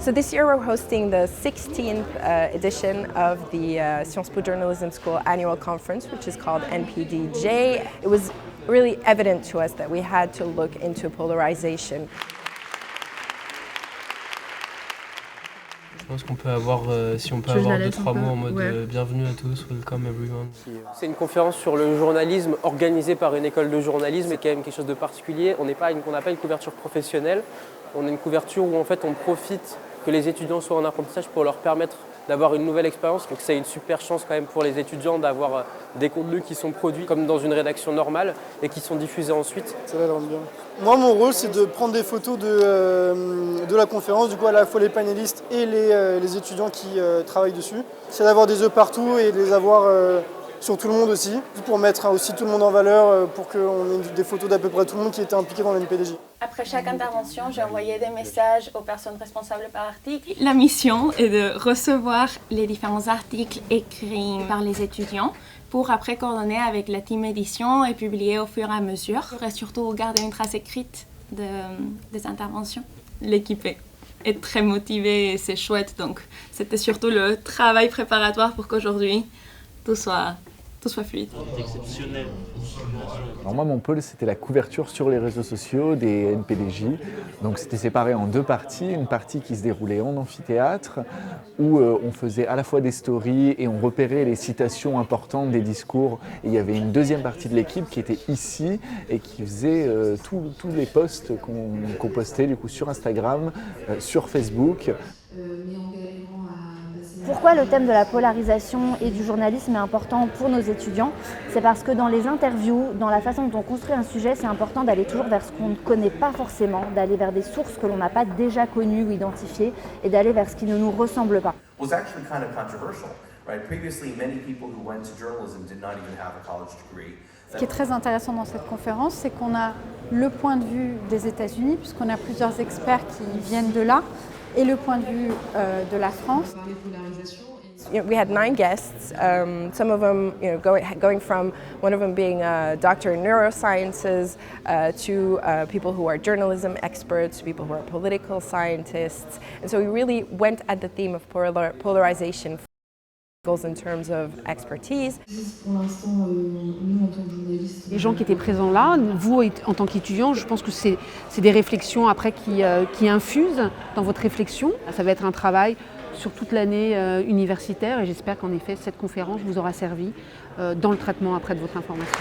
So this year we're hosting the 16th edition of the Sciences Po Journalism School annual conference, which is called NPDJ. It was really evident to us that we had to look into polarization. Je pense qu'on peut avoir, si on peut avoir 2-3 mots en mode bienvenue à tous, welcome everyone. C'est une conférence sur le journalisme organisée par une école de journalisme et quand même quelque chose de particulier. On n'a pas une couverture professionnelle, on a une couverture où en fait on profite que les étudiants soient en apprentissage pour leur permettre d'avoir une nouvelle expérience. Donc c'est une super chance quand même pour les étudiants d'avoir des contenus qui sont produits comme dans une rédaction normale et qui sont diffusés ensuite. Ça va bien. Moi, mon rôle, c'est de prendre des photos de la conférence, du coup à la fois les panélistes et les étudiants qui travaillent dessus. C'est d'avoir des œufs partout et de les avoir sur tout le monde aussi, pour mettre aussi tout le monde en valeur, pour qu'on ait des photos d'à peu près tout le monde qui était impliqué dans la NPDJ. Après chaque intervention, j'ai envoyé des messages aux personnes responsables par article. La mission est de recevoir les différents articles écrits par les étudiants pour après coordonner avec la team édition et publier au fur et à mesure. Et surtout garder une trace écrite des interventions. L'équipe est très motivée et c'est chouette, donc c'était surtout le travail préparatoire pour qu'aujourd'hui tout soit fluide. C'est exceptionnel. Alors moi, mon pôle, c'était la couverture sur les réseaux sociaux des NPDJ. Donc c'était séparé en deux parties. Une partie qui se déroulait en amphithéâtre, où on faisait à la fois des stories et on repérait les citations importantes des discours. Et il y avait une deuxième partie de l'équipe qui était ici et qui faisait tous les posts qu'on postait du coup sur Instagram, sur Facebook. Pourquoi le thème de la polarisation et du journalisme est important pour nos étudiants? C'est parce que dans les interviews, dans la façon dont on construit un sujet, c'est important d'aller toujours vers ce qu'on ne connaît pas forcément, d'aller vers des sources que l'on n'a pas déjà connues ou identifiées et d'aller vers ce qui ne nous ressemble pas. Was actually kind of controversial, right? Previously, many people who went to journalism did not even have a college degree. Ce qui est très intéressant dans cette conférence, c'est qu'on a le point de vue des États-Unis, puisqu'on a plusieurs experts qui viennent de là, et le point de vue de la France. We had 9 guests, some of them going from one of them being a doctor in neurosciences to people who are journalism experts, to people who are political scientists. And so we really went at the theme of polarization in terms of expertise. Les gens qui étaient présents là, vous en tant qu'étudiants, je pense que c'est des réflexions après qui infusent dans votre réflexion. Ça va être un travail sur toute l'année universitaire et j'espère qu'en effet cette conférence vous aura servi dans le traitement après de votre information.